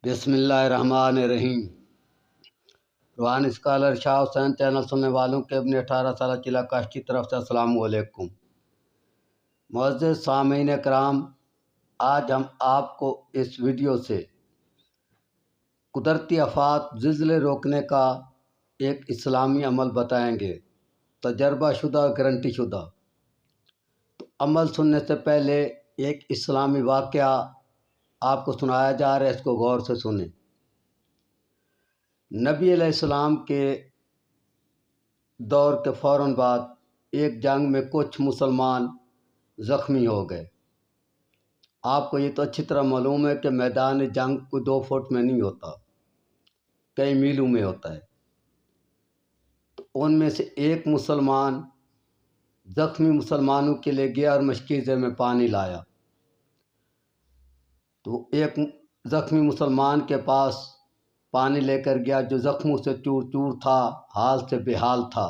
بسم اللہ الرحمن الرحیم۔ روحانی اسکالر شاہ حسین چینل سننے والوں کے اپنے 18 سالہ چلا کاش کی طرف سے السلام علیکم۔ معزز سامعین کرام، آج ہم آپ کو اس ویڈیو سے قدرتی آفات زلزلے روکنے کا ایک اسلامی عمل بتائیں گے، تجربہ شدہ گارنٹی شدہ۔ تو عمل سننے سے پہلے ایک اسلامی واقعہ آپ کو سنایا جا رہا ہے، اس کو غور سے سنیں۔ نبی علیہ السلام کے دور کے فوراً بعد ایک جنگ میں کچھ مسلمان زخمی ہو گئے۔ آپ کو یہ تو اچھی طرح معلوم ہے کہ میدان جنگ کوئی 2 فٹ میں نہیں ہوتا، کئی میلوں میں ہوتا ہے۔ ان میں سے ایک مسلمان زخمی مسلمانوں کے لیے گیا اور مشکیزے میں پانی لایا۔ تو ایک زخمی مسلمان کے پاس پانی لے کر گیا جو زخموں سے چور چور تھا، حال سے بے حال تھا۔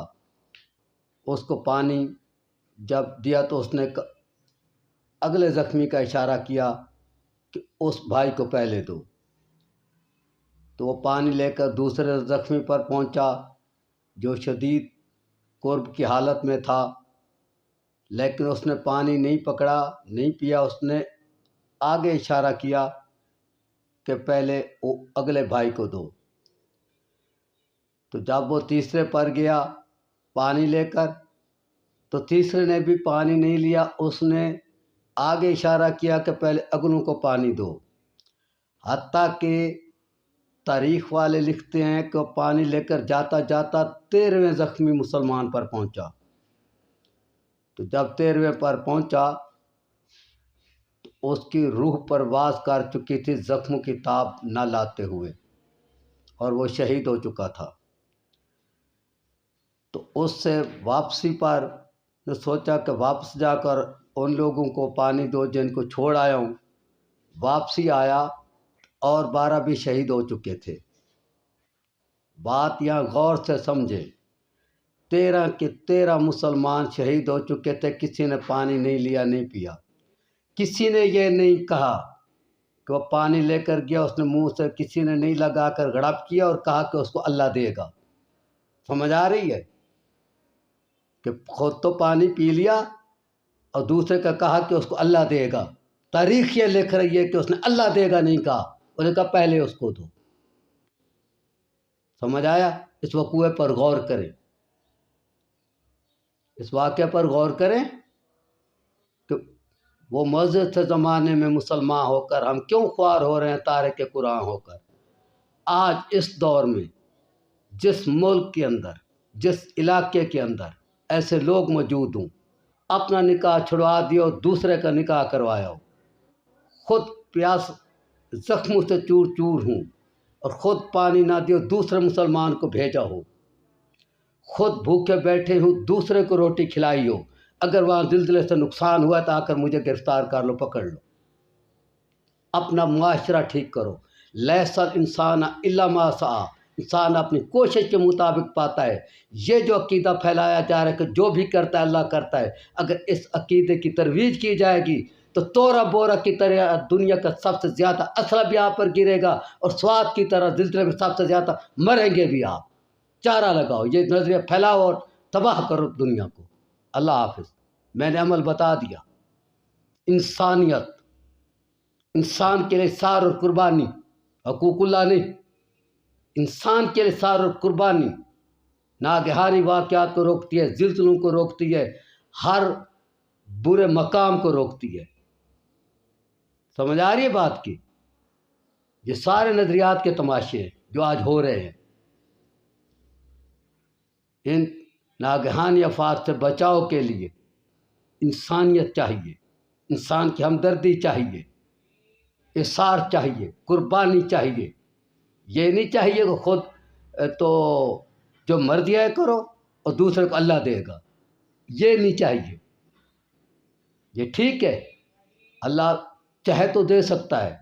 اس کو پانی جب دیا تو اس نے اگلے زخمی کا اشارہ کیا کہ اس بھائی کو پہلے دو۔ تو وہ پانی لے کر دوسرے زخمی پر پہنچا جو شدید قرب کی حالت میں تھا، لیکن اس نے پانی نہیں پکڑا، نہیں پیا۔ اس نے آگے اشارہ کیا کہ پہلے اگلے بھائی کو دو۔ تو جب وہ تیسرے پر گیا پانی لے کر، تو تیسرے نے بھی پانی نہیں لیا۔ اس نے آگے اشارہ کیا کہ پہلے اگلوں کو پانی دو، حتیٰ کہ تاریخ والے لکھتے ہیں کہ وہ پانی لے کر جاتا جاتا 13ویں زخمی مسلمان پر پہنچا۔ تو جب 13ویں پر پہنچا تو اس کی روح پرواز کر چکی تھی زخموں کی تاب نہ لاتے ہوئے، اور وہ شہید ہو چکا تھا۔ تو اس سے واپسی پر نے سوچا کہ واپس جا کر ان لوگوں کو پانی دو جن کو چھوڑ آیا ہوں۔ واپسی آیا اور 12 بھی شہید ہو چکے تھے۔ بات یہاں غور سے سمجھے، 13 کے 13 مسلمان شہید ہو چکے تھے، کسی نے پانی نہیں لیا، نہیں پیا۔ کسی نے یہ نہیں کہا کہ وہ پانی لے کر گیا، اس نے منہ سے کسی نے نہیں لگا کر گڑپ کیا اور کہا کہ اس کو اللہ دے گا۔ سمجھ آ رہی ہے کہ خود تو پانی پی لیا اور دوسرے کا کہا کہ اس کو اللہ دے گا۔ تاریخ یہ لکھ رہی ہے کہ اس نے اللہ دے گا نہیں کہا، اس نے کہا پہلے اس کو دو۔ سمجھ آیا؟ اس وقوعے پر غور کریں، اس واقعے پر غور کریں کہ وہ معزز سے زمانے میں مسلمان ہو کر ہم کیوں خوار ہو رہے ہیں تارک قرآن ہو کر۔ آج اس دور میں جس ملک کے اندر، جس علاقے کے اندر ایسے لوگ موجود ہوں، اپنا نکاح چھڑوا دیا اور دوسرے کا نکاح کروایا ہو، خود پیاس زخموں سے چور چور ہوں اور خود پانی نہ دیو دوسرے مسلمان کو بھیجا ہو، خود بھوکے بیٹھے ہوں دوسرے کو روٹی کھلائی ہو، اگر وہاں زلزلے سے نقصان ہوا تو آ کر مجھے گرفتار کر لو، پکڑ لو۔ اپنا معاشرہ ٹھیک کرو۔ لیس الانسان الا ما سعی، انسان اپنی کوشش کے مطابق پاتا ہے۔ یہ جو عقیدہ پھیلایا جا رہا ہے کہ جو بھی کرتا ہے اللہ کرتا ہے، اگر اس عقیدے کی ترویج کی جائے گی تو تورا بورا کی طرح دنیا کا سب سے زیادہ اسلحہ بھی آپ پر گرے گا اور سوات کی طرح زلزلے میں سب سے زیادہ مریں گے بھی آپ۔ چارہ لگاؤ، یہ نظریہ پھیلاؤ اور تباہ کرو دنیا کو۔ اللہ حافظ۔ میں نے عمل بتا دیا۔ انسانیت، انسان کے لیے سار اور قربانی، حقوق اللہ نہیں، انسان کے لیے سار اور قربانی ناگہانی واقعات کو روکتی ہے، زلزلوں کو روکتی ہے، ہر برے مقام کو روکتی ہے۔ سمجھ آ رہی ہے بات کی؟ یہ سارے نظریات کے تماشے ہیں جو آج ہو رہے ہیں۔ ان ناگہانی آفات سے بچاؤ کے لیے انسانیت چاہیے، انسان کی ہمدردی چاہیے، اثار چاہیے، قربانی چاہیے۔ یہ نہیں چاہیے کہ خود تو جو مرضی ہے کرو اور دوسرے کو اللہ دے گا، یہ نہیں چاہیے۔ یہ ٹھیک ہے، اللہ چاہے تو دے سکتا ہے،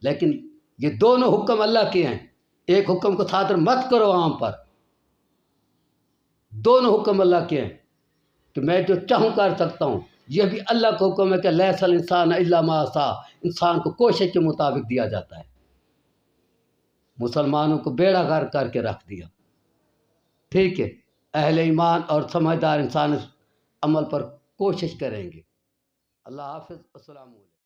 لیکن یہ دونوں حکم اللہ کے ہیں۔ ایک حکم کو صادر مت کرو عام پر، دونوں حکم اللہ کے ہیں کہ میں جو چاہوں کر سکتا ہوں۔ یہ بھی اللہ کا حکم ہے کہ لیس الانسان الا ما سعی، انسان کو کوشش کے مطابق دیا جاتا ہے۔ مسلمانوں کو بیڑا غرق کر کے رکھ دیا۔ ٹھیک ہے، اہل ایمان اور سمجھدار انسان اس عمل پر کوشش کریں گے۔ اللہ حافظ، السلام علیکم۔